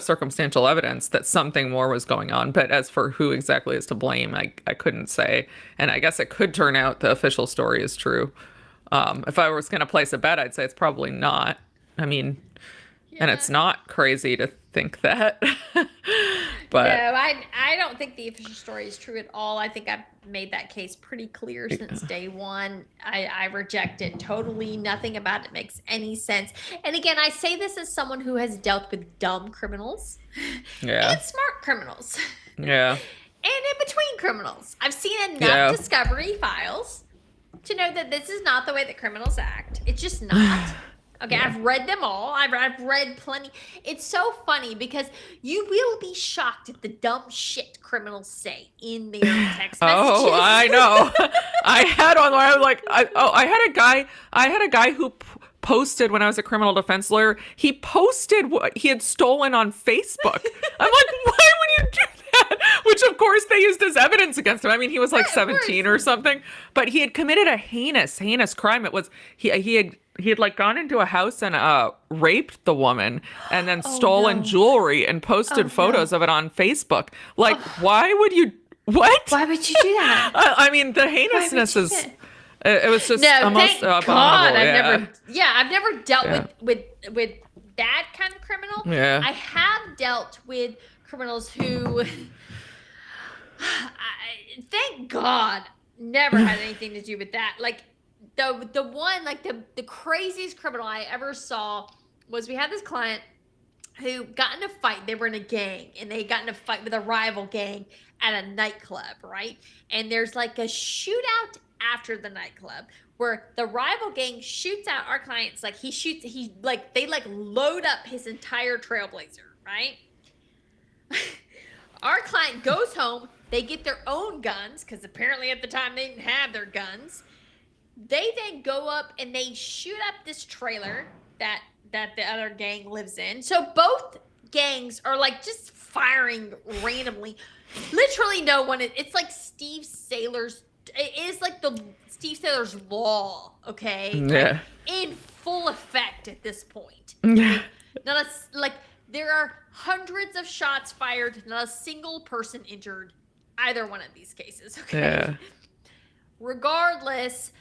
circumstantial evidence that something more was going on, but as for who exactly is to blame, I couldn't say. And I guess it could turn out the official story is true. If I was going to place a bet, I'd say it's probably not. I mean, and it's not crazy to think that. But no, I don't think the official story is true at all. I think I've made that case pretty clear since day one. I reject it totally. Nothing about it makes any sense. And again, I say this as someone who has dealt with dumb criminals yeah, and smart criminals yeah, and in between criminals. I've seen enough Yeah. discovery files to know that this is not the way that criminals act. It's just not. Okay, I've read them all. I've read plenty. It's so funny because you will be shocked at the dumb shit criminals say in their text messages. Oh, I know. I had one where I was like, I had a guy who posted when I was a criminal defense lawyer. He posted what he had stolen on Facebook. I'm like, why would you do that? Which of course they used as evidence against him. I mean, he was like Right, of 17 course. or something, but he had committed a heinous crime. It was he had like gone into a house and raped the woman and then stolen no. jewelry and posted Oh, photos of it on Facebook. Like, why would you? What? Why would you do that? I mean, the heinousness you is. do that? It was just No, almost thank God. abominable. I've never dealt Yeah. with that kind of criminal. Yeah. I have dealt with criminals who, thank God, never had anything to do with that. Like the one, like the craziest criminal I ever saw was we had this client who got in a fight. They were in a gang and they got in a fight with a rival gang at a nightclub, right? And there's like a shootout after the nightclub where the rival gang shoots out our clients. Like they load up his entire Trailblazer, right? Our client goes home. They get their own guns because apparently at the time they didn't have their guns. They then go up and they shoot up this trailer that the other gang lives in. So both gangs are like just firing randomly. Literally no one. It's like Steve Saylor's. It is like the Steve Saylor's law, okay? Yeah. In full effect at this point. Yeah. There are hundreds of shots fired, not a single person injured. Either one of these cases, okay? Yeah. Regardless,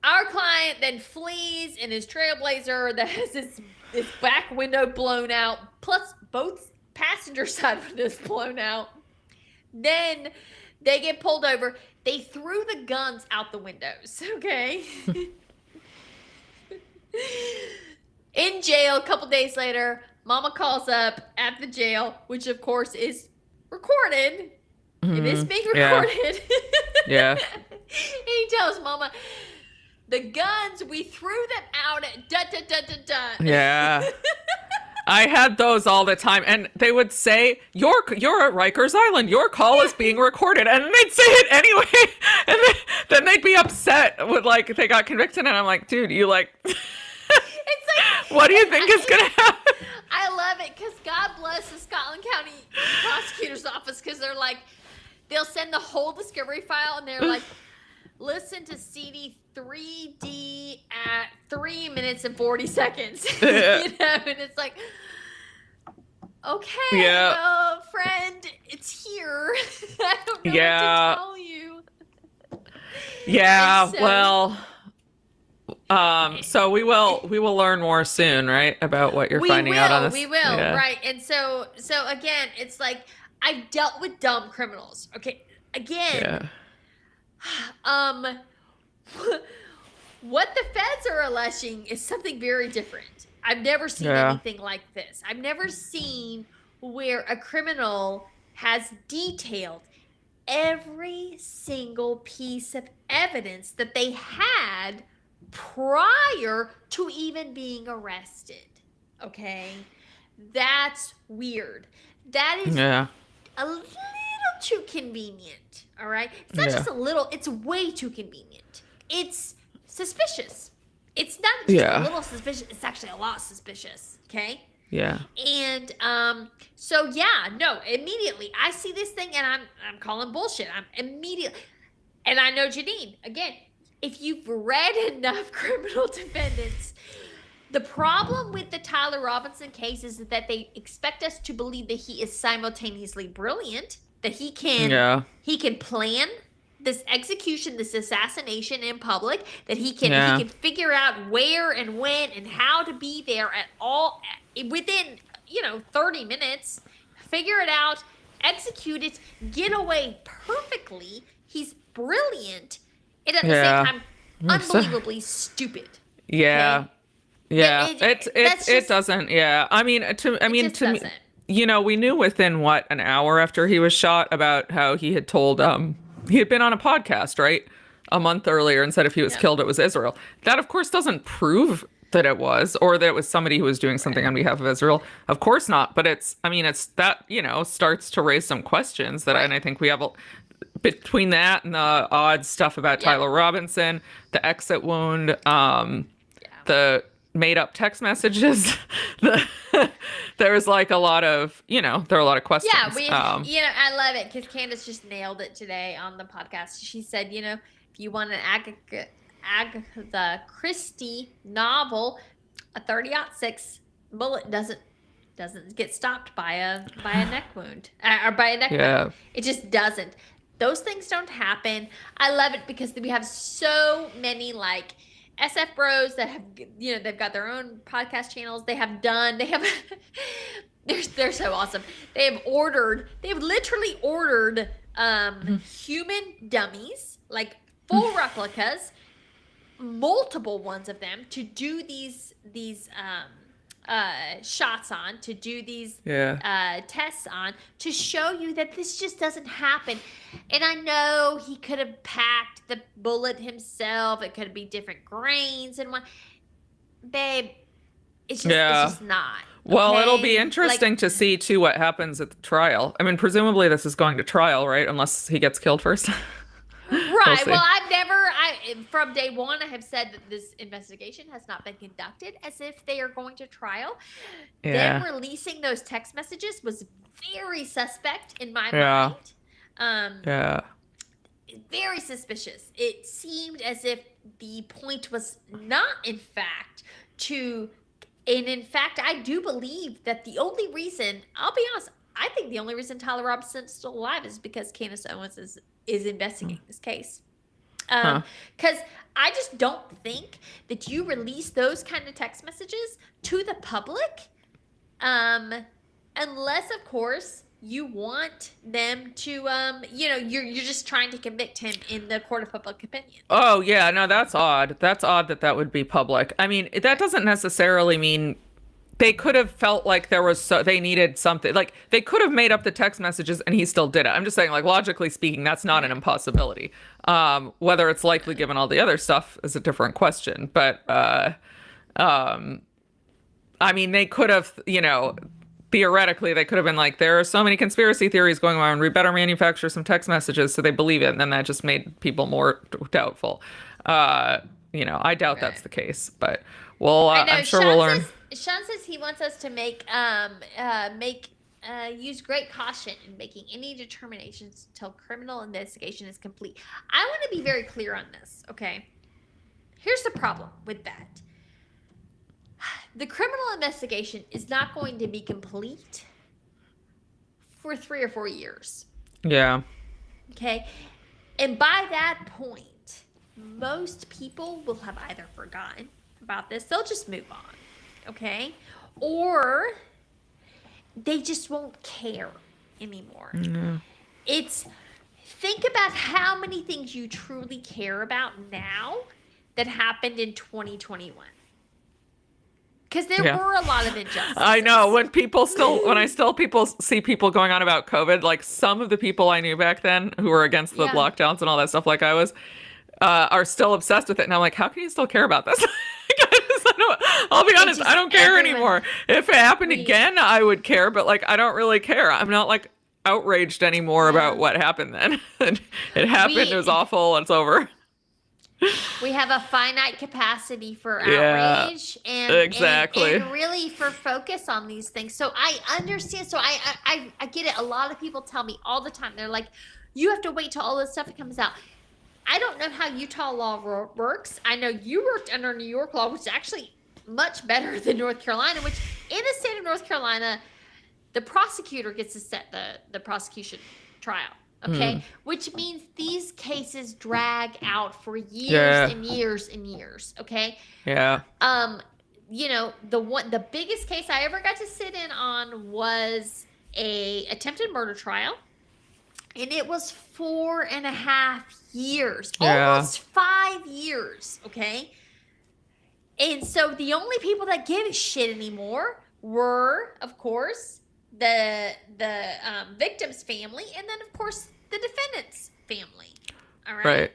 our client then flees in his Trailblazer that has his back window blown out, plus both passenger side windows blown out. Then they get pulled over. They threw the guns out the windows, okay? In jail, a couple days later, Mama calls up at the jail, which of course is recorded. It is being Yeah. recorded. Yeah. And he tells Mama, the guns, we threw them out at da da da da da. Yeah. I had those all the time, and they would say, "You're at Rikers Island. Your call is being recorded," and they'd say it anyway, and then they'd be upset with like they got convicted, and I'm like, "Dude, you like, It's like, what do you think is gonna happen?" I love it because God bless the Scotland County prosecutor's office because they're like, they'll send the whole discovery file and they're like, listen to CD 3D at 3 minutes and 40 seconds. Yeah. You know, and it's like, okay, Yeah. well, friend, it's here. I don't know Yeah. what to tell you. Yeah. And so- Well, so we will learn more soon, right, about what you're finding out on this. We will, Yeah. right. And so again, it's like I've dealt with dumb criminals. Okay. Again, Yeah. what the feds are alleging is something very different. I've never seen Yeah. anything like this. I've never seen where a criminal has detailed every single piece of evidence that they had prior to even being arrested. Okay? That's weird. That is Yeah. a little too convenient. All right? It's not Yeah. just a little, it's way too convenient. It's suspicious. It's not just Yeah. a little suspicious, it's actually a lot suspicious. Okay? Yeah. And so yeah, no, immediately I see this thing and I'm calling bullshit. I'm immediately, and I know Janine, again, if you've read enough criminal defendants, the problem with the Tyler Robinson case is that they expect us to believe that he is simultaneously brilliant, that he can plan this execution, this assassination in public, that he can figure out where and when and how to be there at all within 30 minutes, figure it out, execute it, get away perfectly. He's brilliant, and at Yeah. the same time, unbelievably stupid. Yeah. Okay? Yeah. That's It just- doesn't. Yeah. I mean, just to me, doesn't. you know, we knew within what, an hour after he was shot about how he had told, he had been on a podcast, right? A month earlier and said if he was Yeah. killed, it was Israel. That, of course, doesn't prove that it was, or that it was somebody who was doing something on behalf of Israel. Of course not. But it's that, you know, starts to raise some questions that, and I think we have between that and the odd stuff about Yeah. Tyler Robinson, the exit wound, the made up text messages. There was like a lot of, you know, there are a lot of questions. Yeah, I love it because Candace just nailed it today on the podcast. She said, you know, if you want an Agatha Christie novel, a 30-06 bullet doesn't get stopped by a neck wound or by a neck wound. It just doesn't. Those things don't happen. I love it because we have so many like SF bros that have, you know, they've got their own podcast channels. They're so awesome. They've literally ordered human dummies, like full replicas, multiple ones of them, to do these shots on, to do these tests on, to show you that this just doesn't happen. And I know he could have packed the bullet himself. It could be different grains and what. Babe, it's just not. Well, okay? it'll be interesting to see too what happens at the trial. I mean, presumably this is going to trial, right? Unless he gets killed first. Right. Well, from day one, I have said that this investigation has not been conducted as if they are going to trial. Yeah. Them releasing those text messages was very suspect in my mind. Very suspicious. It seemed as if the point was not, in fact, and in fact, I do believe that the only reason, I'll be honest, I think the only reason Tyler Robinson is still alive is because Candace Owens is investigating this case. Because I just don't think that you release those kind of text messages to the public unless, of course, you want them to, you're just trying to convict him in the court of public opinion. Oh, yeah. No, that's odd. That's odd that would be public. I mean, that doesn't necessarily mean they could have felt like they needed something. Like, they could have made up the text messages and he still did it. I'm just saying, like, logically speaking, that's not an impossibility. Whether it's likely given all the other stuff is a different question. But, I mean, they could have, you know, theoretically, they could have been like, there are so many conspiracy theories going on. We better manufacture some text messages so they believe it. And then that just made people more doubtful. You know, I doubt that's the case. But, well, I'm sure we'll learn. Sean says he wants us to use great caution in making any determinations until criminal investigation is complete. I want to be very clear on this, okay? Here's the problem with that. The criminal investigation is not going to be complete for 3 or 4 years. Yeah. Okay? And by that point, most people will have either forgotten about this, they'll just move on. Okay? Or they just won't care anymore. Think about how many things you truly care about now that happened in 2021. Because there were a lot of injustices. I know when I still see people going on about COVID, like some of the people I knew back then who were against the lockdowns and all that stuff, like I was, are still obsessed with it. And I'm like, how can you still care about this? I'll be honest, I don't care anymore. If it happened again, I would care, but like, I don't really care. I'm not like outraged anymore about what happened then. It happened, it was awful, it's over. We have a finite capacity for outrage and really for focus on these things. So I understand. So I get it. A lot of people tell me all the time, they're like, you have to wait till all this stuff comes out. I don't know how Utah law works. I know you worked under New York law, which is actually much better than North Carolina, which in the state of North Carolina, the prosecutor gets to set the prosecution trial. Okay. Which means these cases drag out for years and years and years. Okay. Yeah. You know, the biggest case I ever got to sit in on was a attempted murder trial, and it was 4.5 years, Yeah. almost 5 years. Okay, and so the only people that give a shit anymore were, of course, the victim's family, and then of course the defendant's family. All right. Right.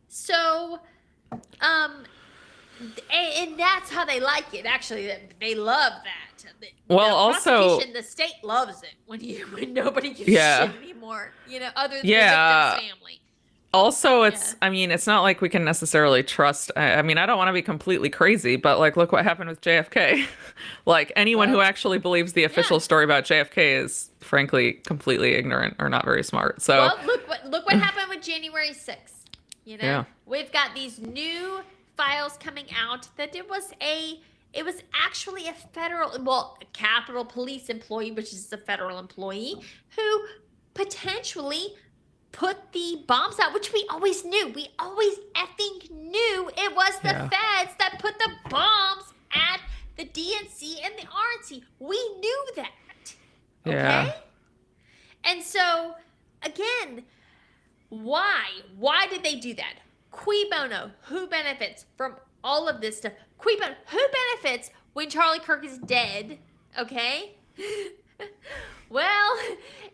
So, and that's how they like it. Actually, they love that. Well, the also- prosecution, the state loves it when nobody gives Yeah. shit anymore. You know, other than Yeah. the victim's family. Also, Yeah. I mean, it's not like we can necessarily trust. I mean, I don't want to be completely crazy, but like, look what happened with JFK. Like, anyone who Well, actually believes the official yeah. story about JFK is, frankly, completely ignorant or not very smart. So, Well, look what happened with January 6th. You know, Yeah. we've got these new files coming out that it was actually a Capitol Police employee, which is a federal employee, who potentially put the bombs out, which we always knew. We always effing knew it was the Yeah. feds that put the bombs at the DNC and the RNC. We knew that. Okay? Yeah. And so, again, why? Why did they do that? Cui bono? Who benefits from all of this stuff? Cui bono? Who benefits when Charlie Kirk is dead? Okay? Well,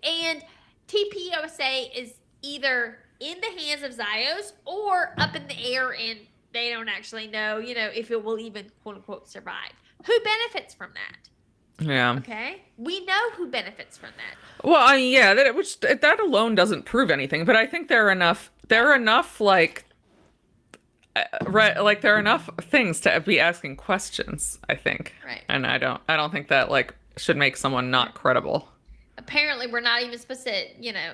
and TPUSA is either in the hands of Zios or up in the air, and they don't actually know, if it will even quote unquote survive. Who benefits from that? yeah. Okay? We know who benefits from that. Well, I mean, yeah, that alone doesn't prove anything, but I think there are enough like, right, like there are enough things to be asking questions, I think. Right. And I don't think that like should make someone not credible. Apparently, we're not even supposed to,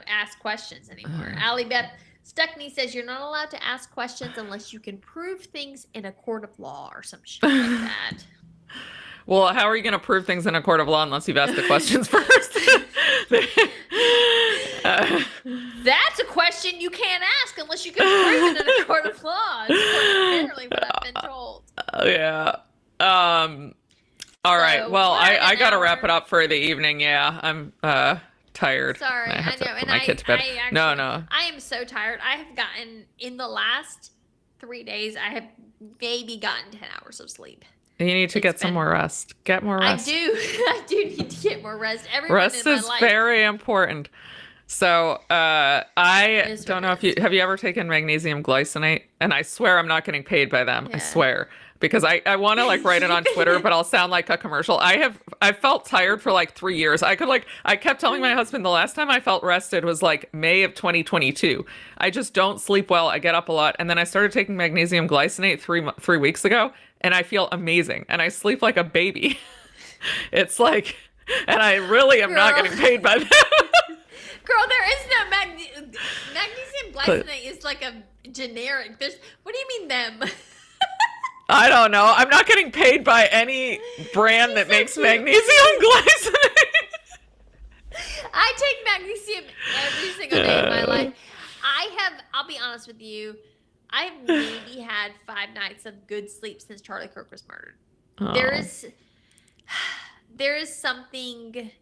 ask questions anymore. Allie Beth Stuckney says you're not allowed to ask questions unless you can prove things in a court of law or some shit like that. Well, how are you going to prove things in a court of law unless you've asked the questions first? That's a question you can't ask unless you can prove it in a court of law. That's apparently what I've been told. Yeah. All right. Well, we're at I an got to hour. wrap it up for the evening. Yeah, I'm tired. Sorry, I have I to know, put and my kid to bed. No. I am so tired. I have gotten, in the last 3 days, I have maybe gotten 10 hours of sleep. You need to It's get some been- more rest. Get more rest. I do need to get more rest. Everyone Rest in my is life. very important. So, I is don't what know it if have you ever taken magnesium glycinate? And I swear I'm not getting paid by them. I Yeah. swear. Because I want to like write it on Twitter, but I'll sound like a commercial. I felt tired for like 3 years. I kept telling my husband the last time I felt rested was like May of 2022. I just don't sleep well. I get up a lot. And then I started taking magnesium glycinate 3 weeks ago, and I feel amazing. And I sleep like a baby. It's like, and I really am not Girl. getting paid by them. Girl, there is no magnesium glycinate is like a generic. What do you mean them? I don't know. I'm not getting paid by any brand that makes magnesium glycinate. I take magnesium every single day of my life. I'll be honest with you, I've maybe had 5 nights of good sleep since Charlie Kirk was murdered. Oh. There is something,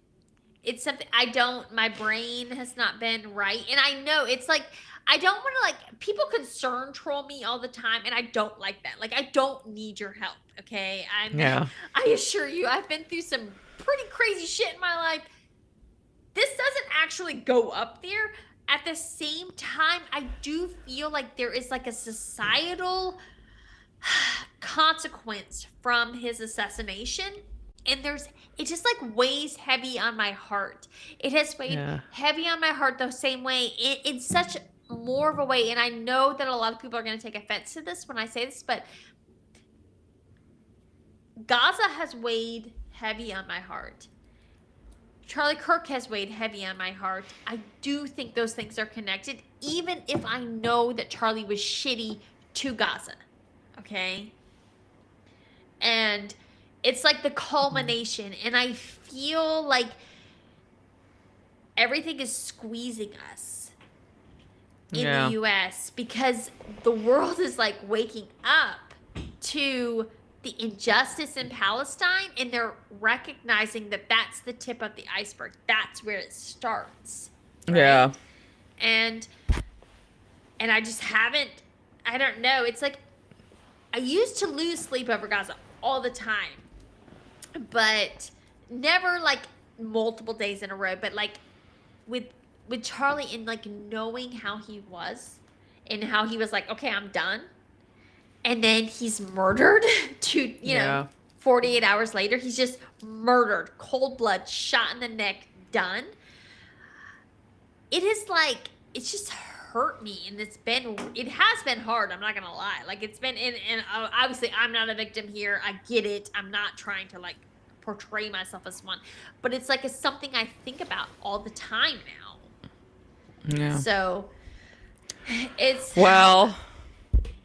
my brain has not been right. And I know it's like, I don't want to people concern troll me all the time. And I don't like that. Like, I don't need your help. Okay. Yeah. I assure you, I've been through some pretty crazy shit in my life. This doesn't actually go up there. At the same time, I do feel like there is like a societal consequence from his assassination. And it just like weighs heavy on my heart. It has weighed heavy on my heart the same way in such more of a way. And I know that a lot of people are going to take offense to this when I say this, but Gaza has weighed heavy on my heart. Charlie Kirk has weighed heavy on my heart. I do think those things are connected, even if I know that Charlie was shitty to Gaza. Okay? And it's like the culmination, and I feel like everything is squeezing us in Yeah. the US because the world is like waking up to the injustice in Palestine, and they're recognizing that that's the tip of the iceberg. That's where it starts. Right? Yeah. And I just haven't, I don't know. It's like I used to lose sleep over Gaza all the time, but never like multiple days in a row, but like with Charlie, and like knowing how he was and how he was like, okay, I'm done. And then he's murdered you know, 48 hours later, he's just murdered, cold blood, shot in the neck, done. It is like, it's just hurt me, and it has been hard, I'm not gonna lie. Like, it's been, and obviously I'm not a victim here, I get it, I'm not trying to like portray myself as one, but it's like, it's something I think about all the time now. Yeah. So it's, Well,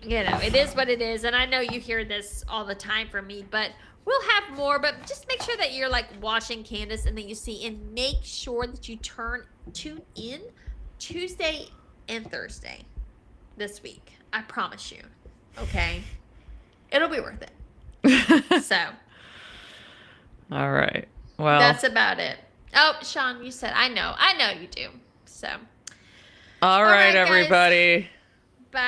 you know, it is what it is, and I know you hear this all the time from me, but we'll have more. But just make sure that you're like watching Candace and that you see, and make sure that you tune in Tuesday and Thursday this week. I promise you. Okay, it'll be worth it. So, all right. Well, that's about it. Oh, Sean, you said I know you do. So, all right, guys. everybody. Bye.